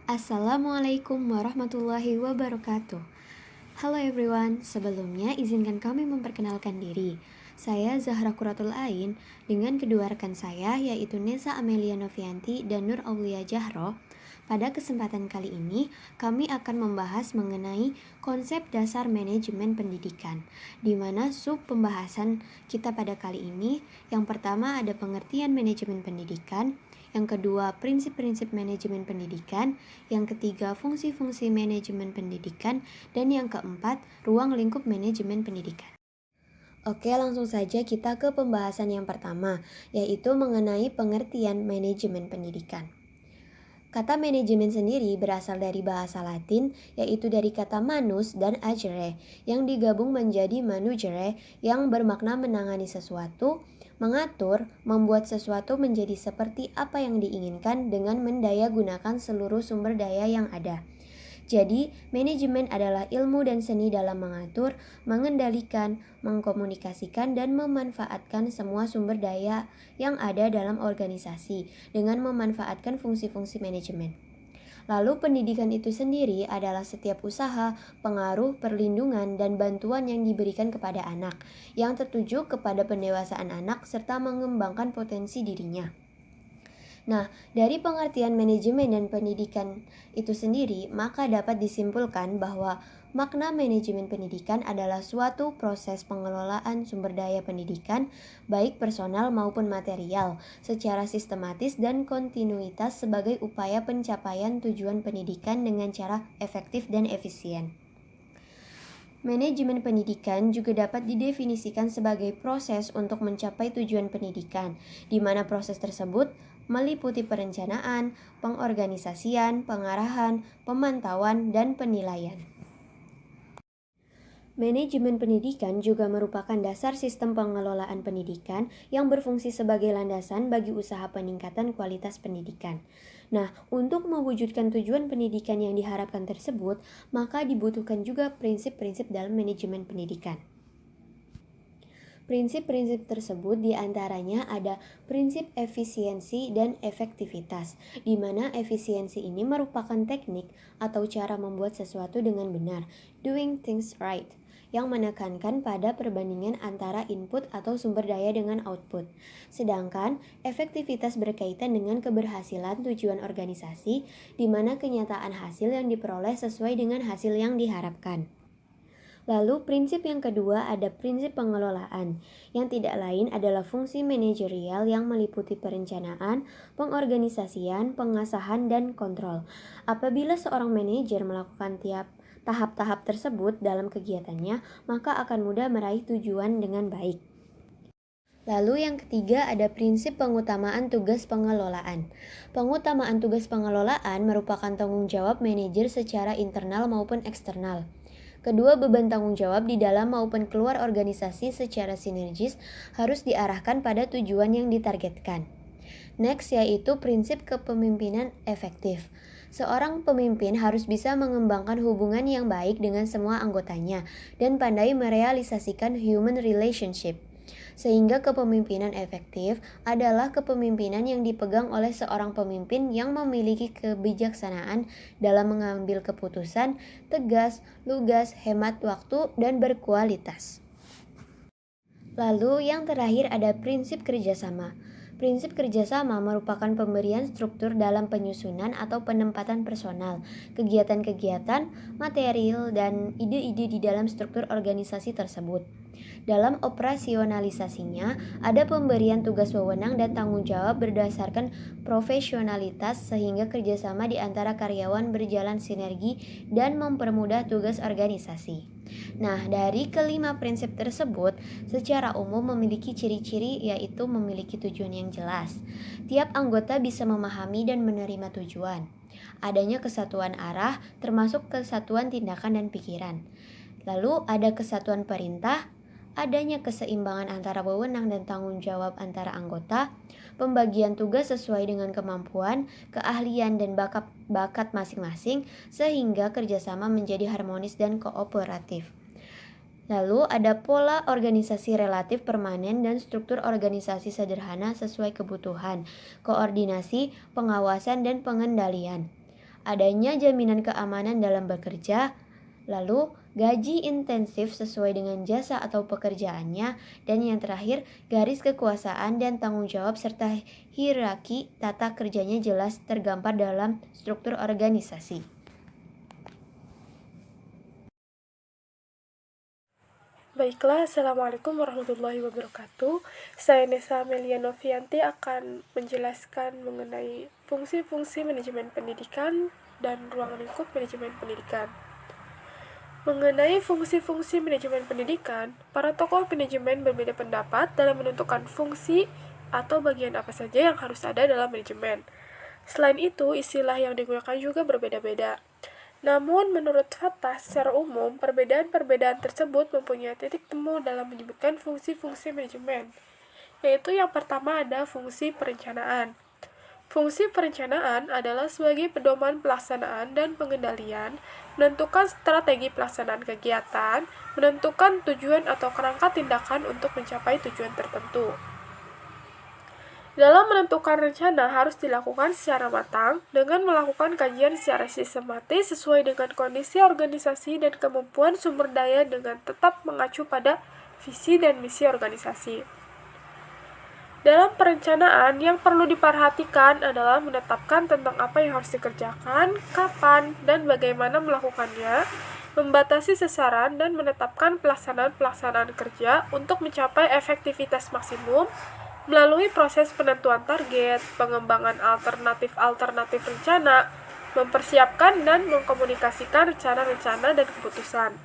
Assalamualaikum warahmatullahi wabarakatuh. Halo everyone, sebelumnya izinkan kami memperkenalkan diri. Saya Zahra Quratul Ain dengan kedua rekan saya yaitu Nesa Amelia Novianti dan Nur Aulia Jahro. Pada kesempatan kali ini, kami akan membahas mengenai konsep dasar manajemen pendidikan, di mana sub pembahasan kita pada kali ini, yang pertama ada pengertian manajemen pendidikan, yang kedua prinsip-prinsip manajemen pendidikan, yang ketiga fungsi-fungsi manajemen pendidikan, dan yang keempat ruang lingkup manajemen pendidikan. Oke, langsung saja kita ke pembahasan yang pertama, yaitu mengenai pengertian manajemen pendidikan. Kata manajemen sendiri berasal dari bahasa Latin, yaitu dari kata manus dan agere, yang digabung menjadi manugere, yang bermakna menangani sesuatu, mengatur, membuat sesuatu menjadi seperti apa yang diinginkan dengan mendaya gunakan seluruh sumber daya yang ada. Jadi, manajemen adalah ilmu dan seni dalam mengatur, mengendalikan, mengkomunikasikan, dan memanfaatkan semua sumber daya yang ada dalam organisasi dengan memanfaatkan fungsi-fungsi manajemen. Lalu pendidikan itu sendiri adalah setiap usaha, pengaruh, perlindungan, dan bantuan yang diberikan kepada anak, yang tertuju kepada pendewasaan anak serta mengembangkan potensi dirinya. Nah, dari pengertian manajemen dan pendidikan itu sendiri, maka dapat disimpulkan bahwa makna manajemen pendidikan adalah suatu proses pengelolaan sumber daya pendidikan, baik personal maupun material, secara sistematis dan kontinuitas sebagai upaya pencapaian tujuan pendidikan dengan cara efektif dan efisien. Manajemen pendidikan juga dapat didefinisikan sebagai proses untuk mencapai tujuan pendidikan, di mana proses tersebut meliputi perencanaan, pengorganisasian, pengarahan, pemantauan, dan penilaian. Manajemen pendidikan juga merupakan dasar sistem pengelolaan pendidikan yang berfungsi sebagai landasan bagi usaha peningkatan kualitas pendidikan. Nah, untuk mewujudkan tujuan pendidikan yang diharapkan tersebut, maka dibutuhkan juga prinsip-prinsip dalam manajemen pendidikan. Prinsip-prinsip tersebut diantaranya ada prinsip efisiensi dan efektivitas, di mana efisiensi ini merupakan teknik atau cara membuat sesuatu dengan benar, doing things right, yang menekankan pada perbandingan antara input atau sumber daya dengan output. Sedangkan efektivitas berkaitan dengan keberhasilan tujuan organisasi, di mana kenyataan hasil yang diperoleh sesuai dengan hasil yang diharapkan. Lalu prinsip yang kedua ada prinsip pengelolaan, yang tidak lain adalah fungsi manajerial yang meliputi perencanaan, pengorganisasian, pengasahan, dan kontrol. Apabila seorang manajer melakukan tiap tahap-tahap tersebut dalam kegiatannya, maka akan mudah meraih tujuan dengan baik. Lalu yang ketiga ada prinsip pengutamaan tugas pengelolaan. Pengutamaan tugas pengelolaan merupakan tanggung jawab manajer secara internal maupun eksternal. Kedua beban tanggung jawab di dalam maupun keluar organisasi secara sinergis harus diarahkan pada tujuan yang ditargetkan. Next yaitu prinsip kepemimpinan efektif. Seorang pemimpin harus bisa mengembangkan hubungan yang baik dengan semua anggotanya dan pandai merealisasikan human relationship. Sehingga kepemimpinan efektif adalah kepemimpinan yang dipegang oleh seorang pemimpin yang memiliki kebijaksanaan dalam mengambil keputusan, tegas, lugas, hemat waktu, dan berkualitas. Lalu yang terakhir ada prinsip kerjasama. Prinsip kerjasama merupakan pemberian struktur dalam penyusunan atau penempatan personal, kegiatan-kegiatan, material, dan ide-ide di dalam struktur organisasi tersebut. Dalam operasionalisasinya, ada pemberian tugas wewenang dan tanggung jawab berdasarkan profesionalitas sehingga kerjasama di antara karyawan berjalan sinergi dan mempermudah tugas organisasi. Nah, dari kelima prinsip tersebut, secara umum memiliki ciri-ciri yaitu memiliki tujuan yang jelas. Tiap anggota bisa memahami dan menerima tujuan. Adanya kesatuan arah, termasuk kesatuan tindakan dan pikiran. Lalu ada kesatuan perintah, adanya keseimbangan antara wewenang dan tanggung jawab antara anggota, pembagian tugas sesuai dengan kemampuan, keahlian, dan bakat masing-masing, sehingga kerjasama menjadi harmonis dan kooperatif. Lalu ada pola organisasi relatif permanen dan struktur organisasi sederhana sesuai kebutuhan, koordinasi, pengawasan, dan pengendalian. adanya jaminan keamanan dalam bekerja, lalu gaji intensif sesuai dengan jasa atau pekerjaannya, dan yang terakhir garis kekuasaan dan tanggung jawab serta hierarki tata kerjanya jelas tergambar dalam struktur organisasi. Baiklah, Assalamualaikum warahmatullahi wabarakatuh. Saya Nesa Amelia Novianti akan menjelaskan mengenai fungsi-fungsi manajemen pendidikan dan ruang lingkup manajemen pendidikan. Mengenai fungsi-fungsi manajemen pendidikan, para tokoh manajemen berbeda pendapat dalam menentukan fungsi atau bagian apa saja yang harus ada dalam manajemen. Selain itu, istilah yang digunakan juga berbeda-beda. Namun, menurut Fatah, secara umum, perbedaan-perbedaan tersebut mempunyai titik temu dalam menyebutkan fungsi-fungsi manajemen, yaitu yang pertama ada fungsi perencanaan. Fungsi perencanaan adalah sebagai pedoman pelaksanaan dan pengendalian, menentukan strategi pelaksanaan kegiatan, menentukan tujuan atau kerangka tindakan untuk mencapai tujuan tertentu. Dalam menentukan rencana harus dilakukan secara matang dengan melakukan kajian secara sistematis sesuai dengan kondisi organisasi dan kemampuan sumber daya dengan tetap mengacu pada visi dan misi organisasi. Dalam perencanaan, yang perlu diperhatikan adalah menetapkan tentang apa yang harus dikerjakan, kapan, dan bagaimana melakukannya, membatasi sasaran, dan menetapkan pelaksanaan-pelaksanaan kerja untuk mencapai efektivitas maksimum, melalui proses penentuan target, pengembangan alternatif rencana, mempersiapkan dan mengkomunikasikan rencana-rencana dan keputusan.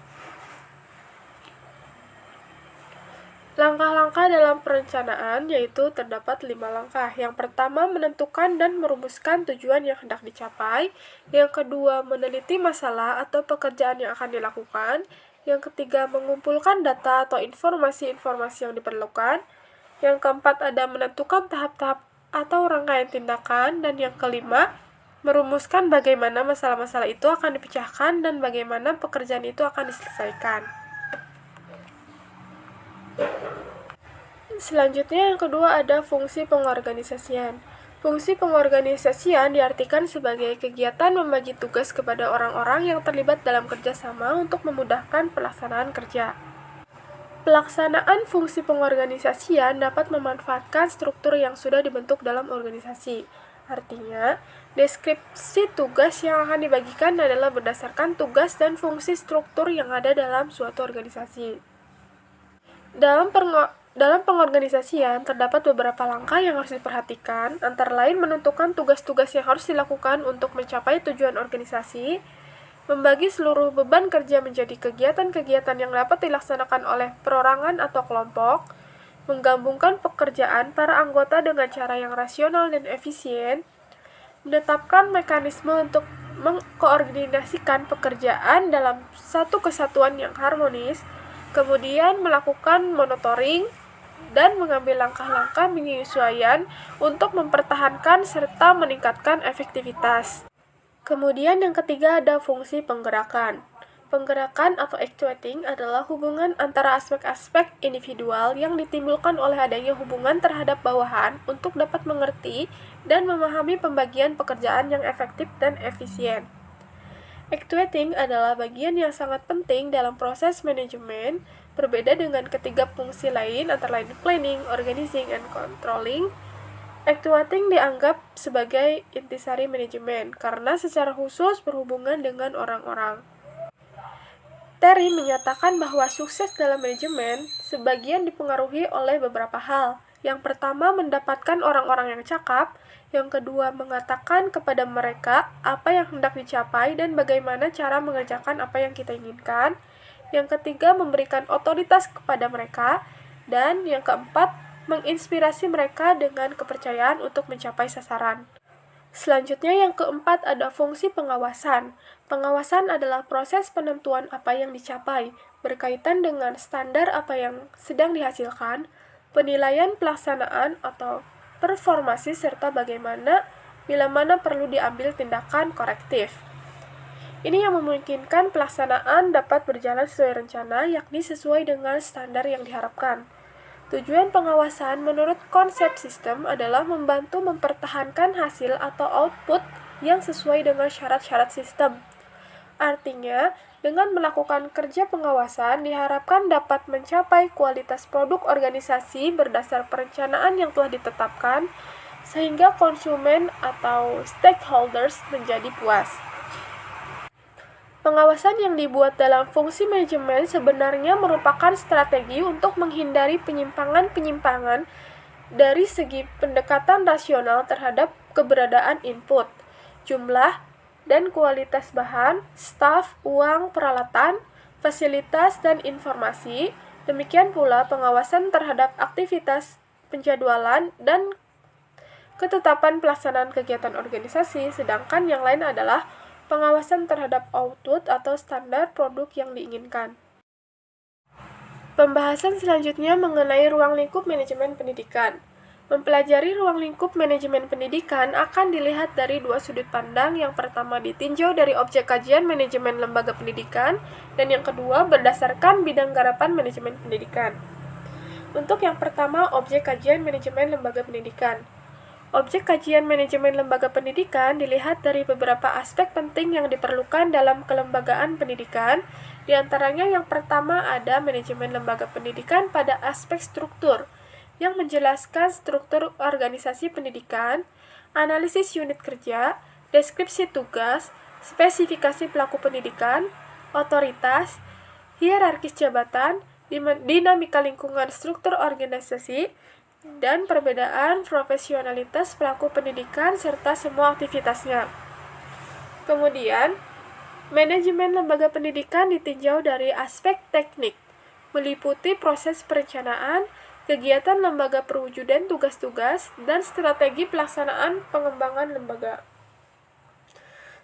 Langkah-langkah dalam perencanaan yaitu terdapat 5 langkah. Yang pertama, menentukan dan merumuskan tujuan yang hendak dicapai. Yang kedua, meneliti masalah atau pekerjaan yang akan dilakukan. Yang ketiga, mengumpulkan data atau informasi-informasi yang diperlukan. Yang keempat, ada menentukan tahap-tahap atau rangkaian tindakan. Dan yang kelima, merumuskan bagaimana masalah-masalah itu akan dipecahkan dan bagaimana pekerjaan itu akan diselesaikan. Selanjutnya, yang kedua ada fungsi pengorganisasian. Fungsi pengorganisasian diartikan sebagai kegiatan membagi tugas kepada orang-orang yang terlibat dalam kerjasama untuk memudahkan pelaksanaan kerja. Pelaksanaan fungsi pengorganisasian dapat memanfaatkan struktur yang sudah dibentuk dalam organisasi. Artinya, deskripsi tugas yang akan dibagikan adalah berdasarkan tugas dan fungsi struktur yang ada dalam suatu organisasi. Dalam pengorganisasian, terdapat beberapa langkah yang harus diperhatikan, antara lain menentukan tugas-tugas yang harus dilakukan untuk mencapai tujuan organisasi, membagi seluruh beban kerja menjadi kegiatan-kegiatan yang dapat dilaksanakan oleh perorangan atau kelompok, menggabungkan pekerjaan para anggota dengan cara yang rasional dan efisien, menetapkan mekanisme untuk mengkoordinasikan pekerjaan dalam satu kesatuan yang harmonis, kemudian melakukan monitoring, dan mengambil langkah-langkah penyesuaian untuk mempertahankan serta meningkatkan efektivitas. Kemudian yang ketiga ada fungsi penggerakan. Penggerakan atau actuating adalah hubungan antara aspek-aspek individual yang ditimbulkan oleh adanya hubungan terhadap bawahan untuk dapat mengerti dan memahami pembagian pekerjaan yang efektif dan efisien. Actuating adalah bagian yang sangat penting dalam proses manajemen, berbeda dengan ketiga fungsi lain antara lain planning, organizing, and controlling. Actuating dianggap sebagai intisari manajemen karena secara khusus berhubungan dengan orang-orang. Terry menyatakan bahwa sukses dalam manajemen sebagian dipengaruhi oleh beberapa hal. Yang pertama, mendapatkan orang-orang yang cakap. Yang kedua, mengatakan kepada mereka apa yang hendak dicapai dan bagaimana cara mengerjakan apa yang kita inginkan. Yang ketiga, memberikan otoritas kepada mereka. Dan yang keempat, menginspirasi mereka dengan kepercayaan untuk mencapai sasaran. Selanjutnya yang keempat ada fungsi pengawasan. Pengawasan adalah proses penentuan apa yang dicapai, berkaitan dengan standar apa yang sedang dihasilkan, penilaian pelaksanaan atau performasi serta bagaimana bila mana perlu diambil tindakan korektif. Ini yang memungkinkan pelaksanaan dapat berjalan sesuai rencana, yakni sesuai dengan standar yang diharapkan. Tujuan pengawasan menurut konsep sistem adalah membantu mempertahankan hasil atau output yang sesuai dengan syarat-syarat sistem. Artinya, dengan melakukan kerja pengawasan, diharapkan dapat mencapai kualitas produk organisasi berdasar perencanaan yang telah ditetapkan, sehingga konsumen atau stakeholders menjadi puas. Pengawasan yang dibuat dalam fungsi manajemen sebenarnya merupakan strategi untuk menghindari penyimpangan-penyimpangan dari segi pendekatan rasional terhadap keberadaan input, jumlah, dan kualitas bahan, staf, uang, peralatan, fasilitas, dan informasi. Demikian pula pengawasan terhadap aktivitas penjadwalan dan ketetapan pelaksanaan kegiatan organisasi, sedangkan yang lain adalah pengawasan terhadap output atau standar produk yang diinginkan. Pembahasan selanjutnya mengenai ruang lingkup manajemen pendidikan. Mempelajari ruang lingkup manajemen pendidikan akan dilihat dari dua sudut pandang. Yang pertama ditinjau dari objek kajian manajemen lembaga pendidikan, dan yang kedua berdasarkan bidang garapan manajemen pendidikan. Untuk yang pertama, objek kajian manajemen lembaga pendidikan. Objek kajian manajemen lembaga pendidikan dilihat dari beberapa aspek penting yang diperlukan dalam kelembagaan pendidikan. Di antaranya yang pertama ada manajemen lembaga pendidikan pada aspek struktur, yang menjelaskan struktur organisasi pendidikan, analisis unit kerja, deskripsi tugas, spesifikasi pelaku pendidikan, otoritas, hierarkis jabatan, dinamika lingkungan struktur organisasi, dan perbedaan profesionalitas pelaku pendidikan serta semua aktivitasnya. Kemudian, manajemen lembaga pendidikan ditinjau dari aspek teknik, meliputi proses perencanaan, kegiatan lembaga perwujudan tugas-tugas, dan strategi pelaksanaan pengembangan lembaga.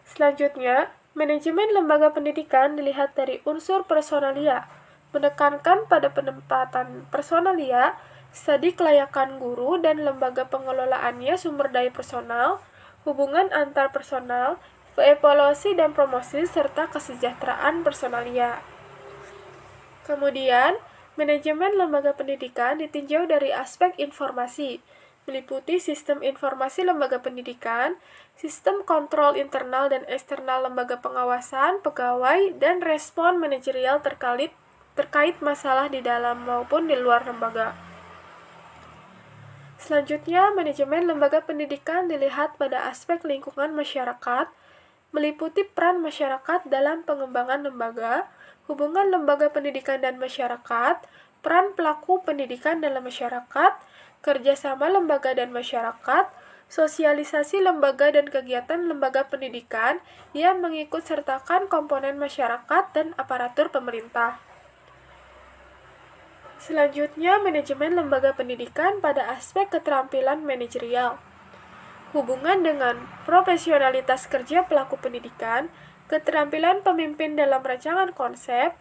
Selanjutnya, manajemen lembaga pendidikan dilihat dari unsur personalia, menekankan pada penempatan personalia, studi kelayakan guru dan lembaga pengelolaannya, sumber daya personal, hubungan antar personal, evaluasi dan promosi, serta kesejahteraan personalia. Kemudian, manajemen lembaga pendidikan ditinjau dari aspek informasi, meliputi sistem informasi lembaga pendidikan, sistem kontrol internal dan eksternal lembaga pengawasan, pegawai, dan respon manajerial terkait masalah di dalam maupun di luar lembaga. Selanjutnya, manajemen lembaga pendidikan dilihat pada aspek lingkungan masyarakat, meliputi peran masyarakat dalam pengembangan lembaga, hubungan lembaga pendidikan dan masyarakat, peran pelaku pendidikan dalam masyarakat, kerjasama lembaga dan masyarakat, sosialisasi lembaga dan kegiatan lembaga pendidikan yang mengikut sertakan komponen masyarakat dan aparatur pemerintah. Selanjutnya, manajemen lembaga pendidikan pada aspek keterampilan manajerial. Hubungan dengan profesionalitas kerja pelaku pendidikan, keterampilan pemimpin dalam rancangan konsep,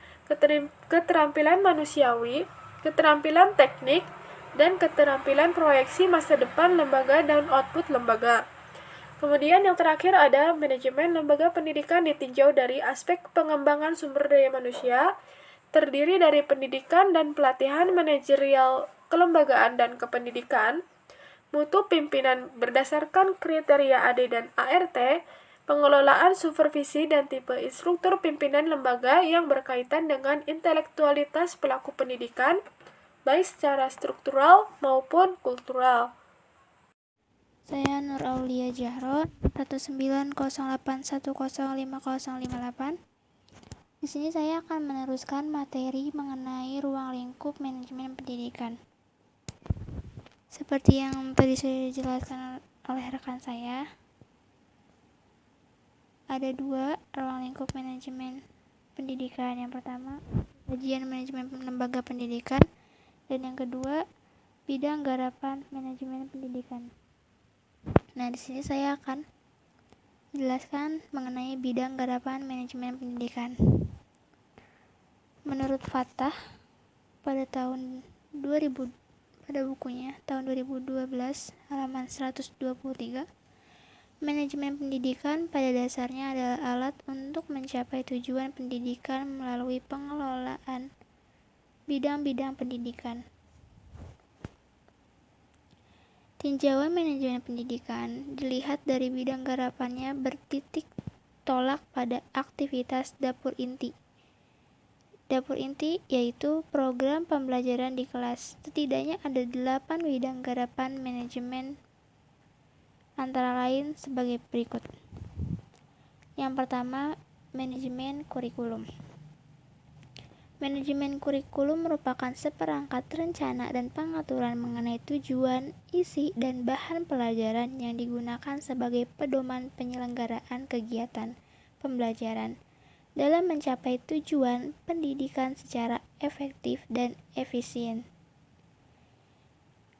keterampilan manusiawi, keterampilan teknik, dan keterampilan proyeksi masa depan lembaga dan output lembaga. Kemudian yang terakhir ada manajemen lembaga pendidikan ditinjau dari aspek pengembangan sumber daya manusia, terdiri dari pendidikan dan pelatihan manajerial kelembagaan dan kependidikan, mutu pimpinan berdasarkan kriteria AD dan ART, pengelolaan supervisi dan tipe instruktur pimpinan lembaga yang berkaitan dengan intelektualitas pelaku pendidikan, baik secara struktural maupun kultural. Saya Nur Aulia Jahro, 19081050058. Di sini saya akan meneruskan materi mengenai ruang lingkup manajemen pendidikan. Seperti yang tadi sudah dijelaskan oleh rekan saya, ada dua ruang lingkup manajemen pendidikan. Yang pertama, kajian manajemen lembaga pendidikan, dan yang kedua, bidang garapan manajemen pendidikan. Nah, di sini saya akan menjelaskan mengenai bidang garapan manajemen pendidikan. Menurut Fatah, pada bukunya tahun 2012 halaman 123, manajemen pendidikan pada dasarnya adalah alat untuk mencapai tujuan pendidikan melalui pengelolaan bidang-bidang pendidikan. Tinjauan manajemen pendidikan dilihat dari bidang garapannya bertitik tolak pada aktivitas dapur inti. Dapur inti yaitu program pembelajaran di kelas. Setidaknya ada 8 bidang garapan manajemen antara lain sebagai berikut. Yang pertama, manajemen kurikulum. Manajemen kurikulum merupakan seperangkat rencana dan pengaturan mengenai tujuan, isi, dan bahan pelajaran yang digunakan sebagai pedoman penyelenggaraan kegiatan pembelajaran dalam mencapai tujuan pendidikan secara efektif dan efisien.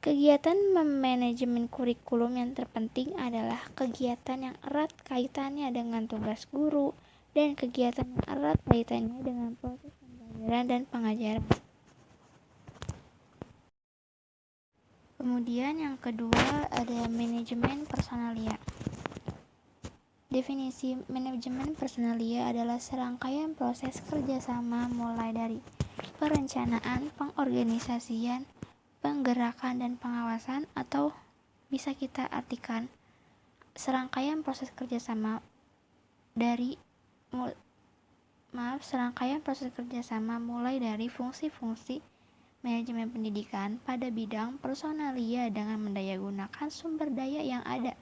Kegiatan manajemen kurikulum yang terpenting adalah kegiatan yang erat kaitannya dengan tugas guru dan kegiatan yang erat kaitannya dengan proses pembelajaran dan pengajaran. Kemudian yang kedua ada manajemen personalia. Definisi manajemen personalia adalah serangkaian proses kerjasama mulai dari perencanaan, pengorganisasian, penggerakan, dan pengawasan, atau bisa kita artikan serangkaian proses kerjasama mulai dari fungsi-fungsi manajemen pendidikan pada bidang personalia dengan mendayagunakan sumber daya yang ada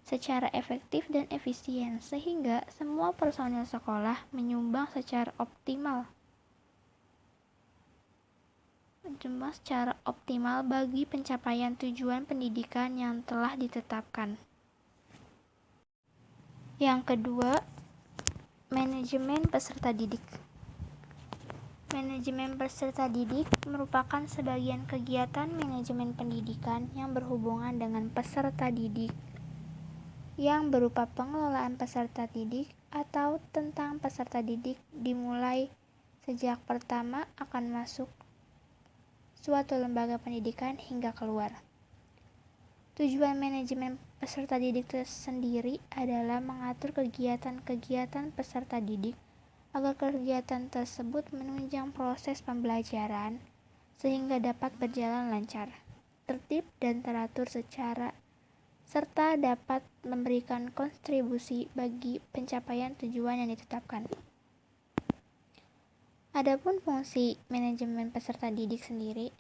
secara efektif dan efisien sehingga semua personil sekolah menyumbang secara optimal bagi pencapaian tujuan pendidikan yang telah ditetapkan. Yang kedua, manajemen peserta didik. Manajemen peserta didik merupakan sebagian kegiatan manajemen pendidikan yang berhubungan dengan peserta didik, yang berupa pengelolaan peserta didik atau tentang peserta didik dimulai sejak pertama akan masuk suatu lembaga pendidikan hingga keluar. Tujuan manajemen peserta didik sendiri adalah mengatur kegiatan-kegiatan peserta didik agar kegiatan tersebut menunjang proses pembelajaran sehingga dapat berjalan lancar, tertib dan teratur serta dapat memberikan kontribusi bagi pencapaian tujuan yang ditetapkan. Adapun fungsi manajemen peserta didik sendiri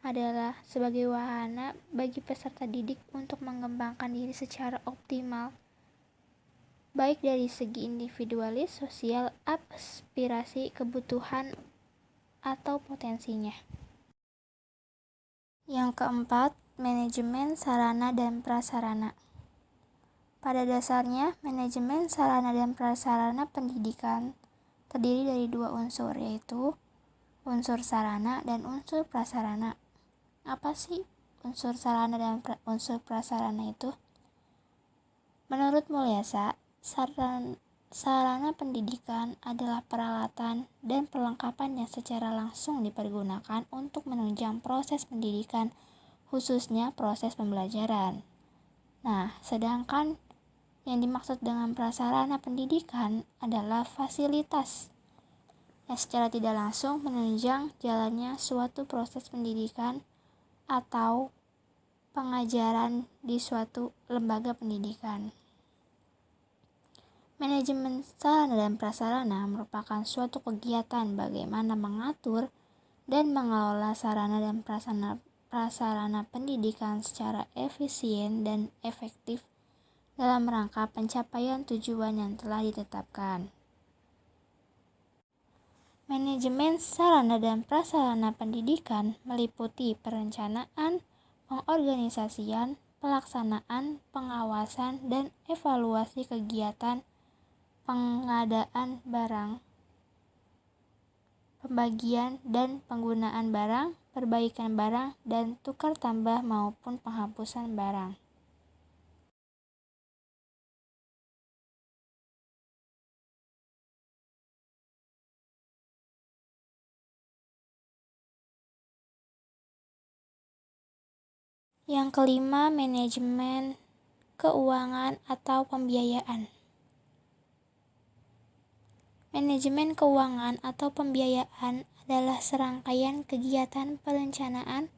adalah sebagai wahana bagi peserta didik untuk mengembangkan diri secara optimal, baik dari segi individualis, sosial, aspirasi, kebutuhan, atau potensinya. Yang keempat, manajemen sarana dan prasarana. Pada dasarnya, manajemen sarana dan prasarana pendidikan terdiri dari dua unsur, yaitu unsur sarana dan unsur prasarana. Apa sih unsur sarana dan unsur prasarana itu? Menurut Mulyasa, sarana pendidikan adalah peralatan dan perlengkapan yang secara langsung dipergunakan untuk menunjang proses pendidikan, khususnya proses pembelajaran. Nah, sedangkan yang dimaksud dengan prasarana pendidikan adalah fasilitas yang secara tidak langsung menunjang jalannya suatu proses pendidikan atau pengajaran di suatu lembaga pendidikan. Manajemen sarana dan prasarana merupakan suatu kegiatan bagaimana mengatur dan mengelola sarana dan prasarana pendidikan secara efisien dan efektif dalam rangka pencapaian tujuan yang telah ditetapkan. Manajemen sarana dan prasarana pendidikan meliputi perencanaan, pengorganisasian, pelaksanaan, pengawasan, dan evaluasi kegiatan pengadaan barang, pembagian dan penggunaan barang, perbaikan barang, dan tukar tambah maupun penghapusan barang. Yang kelima, manajemen keuangan atau pembiayaan. Manajemen keuangan atau pembiayaan adalah serangkaian kegiatan perencanaan,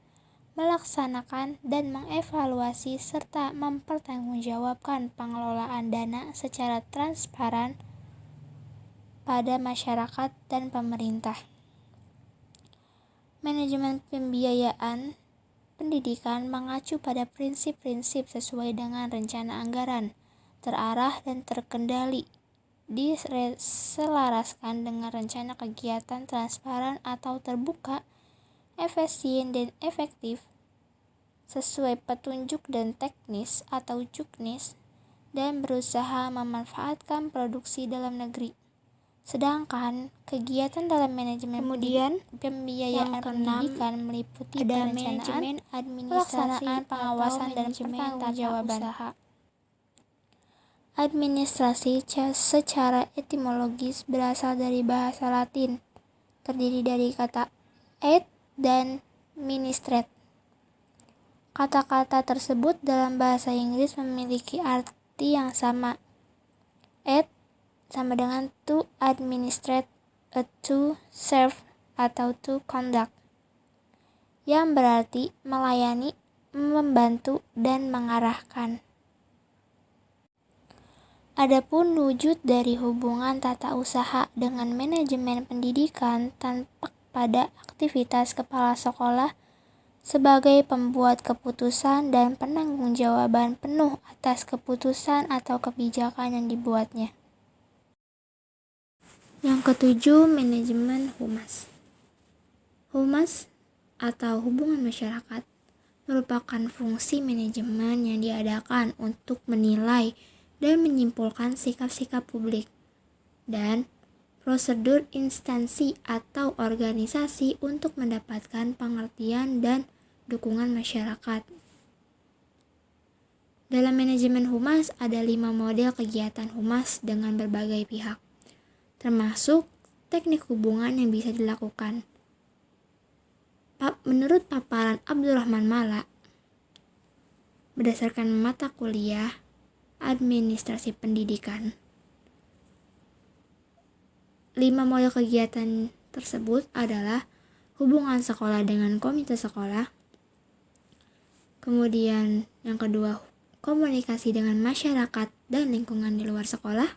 melaksanakan dan mengevaluasi serta mempertanggungjawabkan pengelolaan dana secara transparan pada masyarakat dan pemerintah. Manajemen pembiayaan pendidikan mengacu pada prinsip-prinsip sesuai dengan rencana anggaran, terarah dan terkendali, diselaraskan dengan rencana kegiatan transparan atau terbuka, efisien dan efektif, sesuai petunjuk dan teknis atau juknis, dan berusaha memanfaatkan produksi dalam negeri. Sedangkan kegiatan dalam manajemen pembiayaan pendidikan meliputi perencanaan, pelaksanaan, pengawasan, dan pertanggungjawaban. Administrasi secara etimologis berasal dari bahasa Latin, terdiri dari kata ad dan ministrate. Kata-kata tersebut dalam bahasa Inggris memiliki arti yang sama. Ad sama dengan to administrate, to serve, atau to conduct, yang berarti melayani, membantu, dan mengarahkan. Adapun wujud dari hubungan tata usaha dengan manajemen pendidikan tampak pada aktivitas kepala sekolah sebagai pembuat keputusan dan penanggung-jawaban penuh atas keputusan atau kebijakan yang dibuatnya. Yang ketujuh, manajemen humas. Humas atau hubungan masyarakat merupakan fungsi manajemen yang diadakan untuk menilai dan menyimpulkan sikap-sikap publik dan prosedur instansi atau organisasi untuk mendapatkan pengertian dan dukungan masyarakat. Dalam manajemen humas ada 5 model kegiatan humas dengan berbagai pihak, termasuk teknik hubungan yang bisa dilakukan. Menurut paparan Abdurrahman Mala, berdasarkan mata kuliah Administrasi Pendidikan, 5 model kegiatan tersebut adalah hubungan sekolah dengan komite sekolah, kemudian yang kedua, komunikasi dengan masyarakat dan lingkungan di luar sekolah,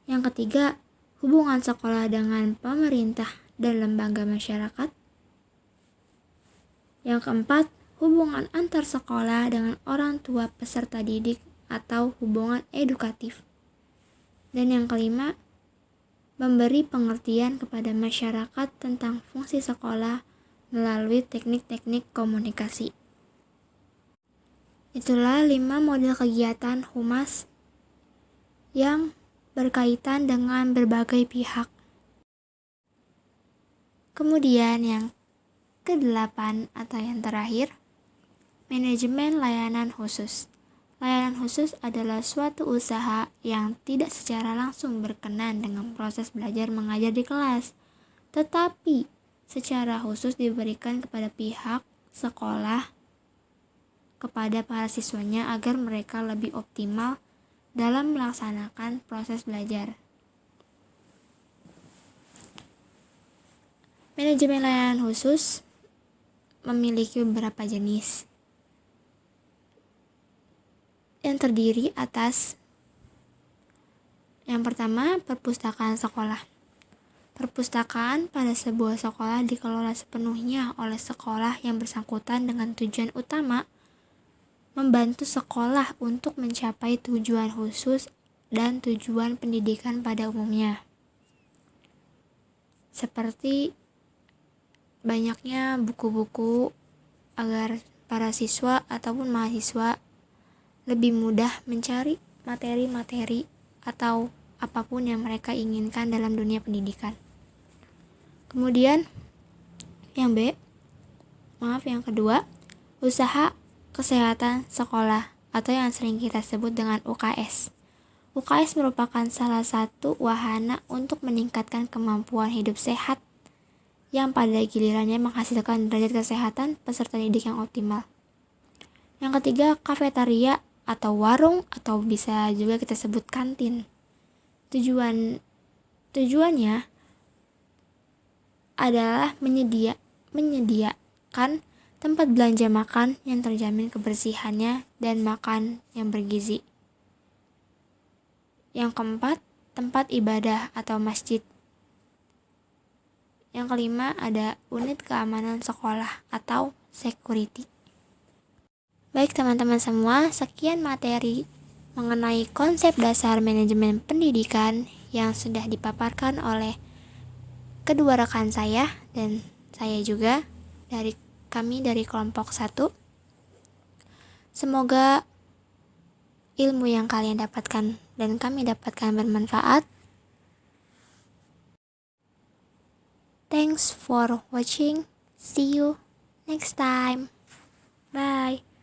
yang ketiga, hubungan sekolah dengan pemerintah dan lembaga masyarakat, yang keempat, hubungan antar sekolah dengan orang tua peserta didik atau hubungan edukatif, dan yang kelima, memberi pengertian kepada masyarakat tentang fungsi sekolah melalui teknik-teknik komunikasi. Itulah 5 model kegiatan humas yang berkaitan dengan berbagai pihak. Kemudian yang ke-8 atau yang terakhir, manajemen layanan khusus. Layanan khusus adalah suatu usaha yang tidak secara langsung berkenan dengan proses belajar mengajar di kelas, tetapi secara khusus diberikan kepada pihak sekolah kepada para siswanya agar mereka lebih optimal dalam melaksanakan proses belajar. Manajemen layanan khusus memiliki beberapa jenis yang terdiri atas yang pertama, perpustakaan sekolah. Perpustakaan pada sebuah sekolah dikelola sepenuhnya oleh sekolah yang bersangkutan dengan tujuan utama membantu sekolah untuk mencapai tujuan khusus dan tujuan pendidikan pada umumnya. Seperti banyaknya buku-buku agar para siswa ataupun mahasiswa lebih mudah mencari materi-materi atau apapun yang mereka inginkan dalam dunia pendidikan. Kemudian yang kedua, usaha kesehatan sekolah atau yang sering kita sebut dengan UKS. UKS merupakan salah satu wahana untuk meningkatkan kemampuan hidup sehat yang pada gilirannya menghasilkan derajat kesehatan peserta didik yang optimal. Yang ketiga, kafetaria atau warung atau bisa juga kita sebut kantin. Tujuannya adalah menyediakan tempat belanja makan yang terjamin kebersihannya, dan makan yang bergizi. Yang keempat, tempat ibadah atau masjid. Yang kelima, ada unit keamanan sekolah atau security. Baik teman-teman semua, sekian materi mengenai konsep dasar manajemen pendidikan yang sudah dipaparkan oleh kedua rekan saya dan saya juga dari kami dari kelompok 1. Semoga ilmu yang kalian dapatkan dan kami dapatkan bermanfaat. Thanks for watching. See you next time. Bye.